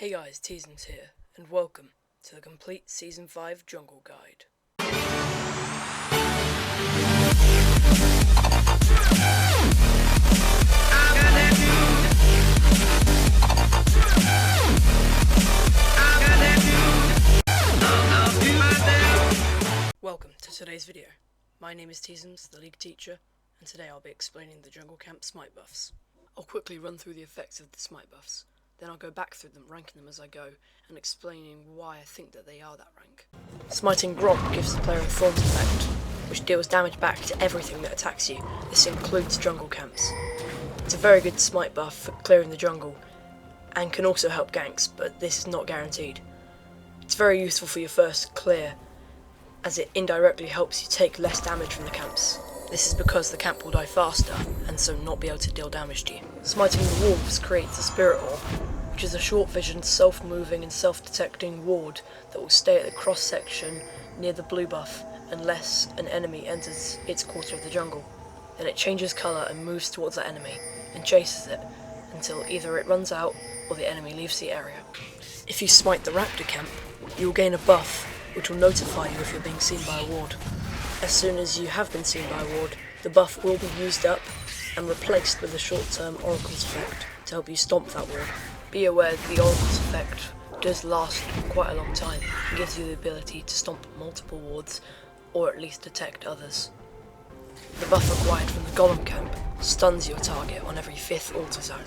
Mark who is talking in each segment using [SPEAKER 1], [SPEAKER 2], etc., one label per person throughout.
[SPEAKER 1] Hey guys, Tzums here, and welcome to the complete Season 5 Jungle Guide. Welcome to today's video. My name is Tzums, the league teacher, and today I'll be explaining the jungle camp smite buffs. I'll quickly run through the effects of the smite buffs. Then I'll go back through them, ranking them as I go, and explaining why I think that they are that rank. Smiting Gromp gives the player a Thorns effect, which deals damage back to everything that attacks you. This includes jungle camps. It's a very good smite buff for clearing the jungle, and can also help ganks, but this is not guaranteed. It's very useful for your first clear, as it indirectly helps you take less damage from the camps. This is because the camp will die faster, and so not be able to deal damage to you. Smiting the Wolves creates a Spirit Orb, which is a short-visioned, self-moving and self-detecting ward that will stay at the cross-section near the blue buff unless an enemy enters its quarter of the jungle. Then it changes colour and moves towards that enemy, and chases it, until either it runs out or the enemy leaves the area. If you smite the Raptor camp, you will gain a buff, which will notify you if you're being seen by a ward. As soon as you have been seen by a ward, the buff will be used up and replaced with a short-term Oracle's effect to help you stomp that ward. Be aware that the Oracle's effect does last quite a long time and gives you the ability to stomp multiple wards or at least detect others. The buff acquired from the Golem camp stuns your target on every 5th ult attack.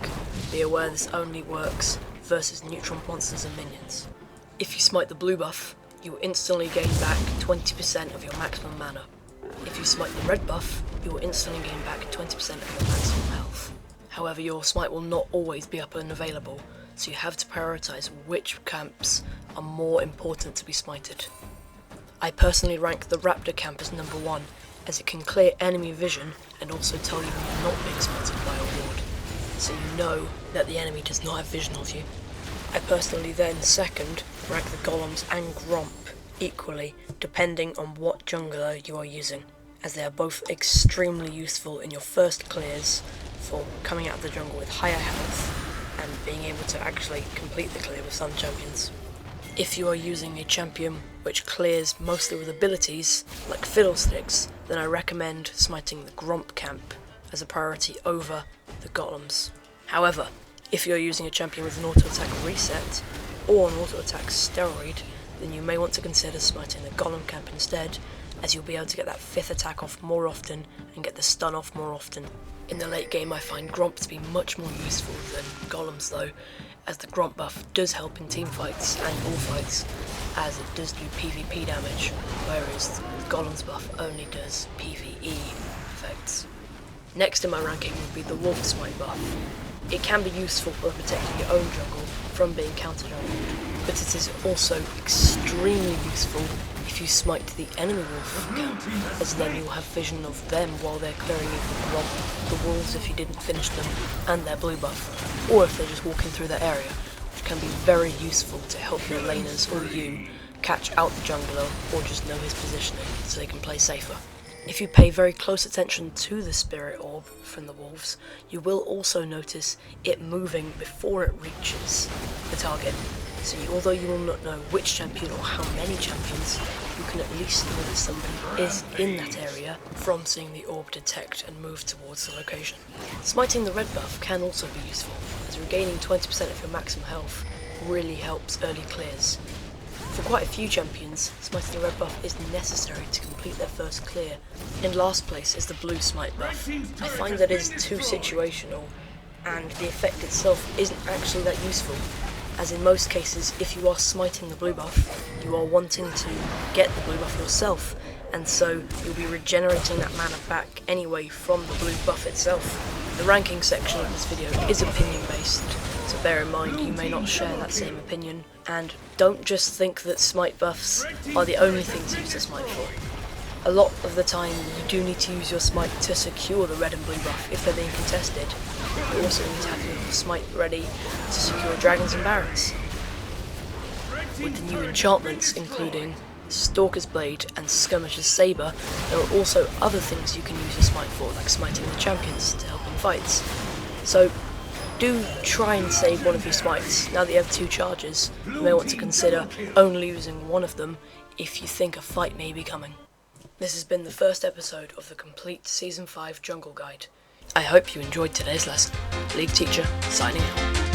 [SPEAKER 1] Be aware this only works versus neutral monsters and minions. If you smite the blue buff, you will instantly gain back 20% of your maximum mana. If you smite the red buff, you will instantly gain back 20% of your maximum health. However, your smite will not always be up and available, so you have to prioritise which camps are more important to be smited. I personally rank the Raptor camp as number 1, as it can clear enemy vision and also tell you when you're not being smited by a ward, so you know that the enemy does not have vision of you. I personally then, second, rank the Golems and Gromp equally, depending on what jungler you are using, as they are both extremely useful in your first clears for coming out of the jungle with higher health and being able to actually complete the clear with some champions. If you are using a champion which clears mostly with abilities, like Fiddlesticks, then I recommend smiting the Gromp camp as a priority over the Golems. However, if you're using a champion with an auto-attack reset, or an auto-attack steroid, then you may want to consider smiting the Golem camp instead, as you'll be able to get that 5th attack off more often, and get the stun off more often. In the late game I find Gromp to be much more useful than Golems though, as the Gromp buff does help in team fights and bullfights, as it does do PvP damage, whereas the Golem's buff only does PvE effects. Next in my ranking would be the Wolf Smite buff. It can be useful for protecting your own jungle from being counter-jungled, but it is also extremely useful if you smite the enemy wolf camp, as then you'll have vision of them while they're clearing you from the wolves if you didn't finish them, and their blue buff, or if they're just walking through the area, which can be very useful to help your laners or you catch out the jungler or just know his positioning so they can play safer. If you pay very close attention to the Spirit Orb from the wolves, you will also notice it moving before it reaches the target. So although you will not know which champion or how many champions, you can at least know that somebody is in that area from seeing the orb detect and move towards the location. Smiting the red buff can also be useful, as regaining 20% of your maximum health really helps early clears. For quite a few champions, smiting the red buff is necessary to complete their first clear. In last place is the blue smite buff. I find that it is too situational, and the effect itself isn't actually that useful, as in most cases if you are smiting the blue buff, you are wanting to get the blue buff yourself, and so you'll be regenerating that mana back anyway from the blue buff itself. The ranking section of this video is opinion based, so bear in mind you may not share that same opinion, and don't just think that smite buffs are the only things you use a smite for. A lot of the time you do need to use your smite to secure the red and blue buff if they're being contested. You also need to have your smite ready to secure dragons and barons. With the new enchantments including Stalker's Blade and Skirmisher's Sabre, there are also other things you can use your smite for, like smiting the champions to help in fights. So do try and save one of your smites. Now that you have 2 charges, you may want to consider only using one of them if you think a fight may be coming. This has been the first episode of the complete Season 5 Jungle Guide. I hope you enjoyed today's lesson. League Teacher, signing out.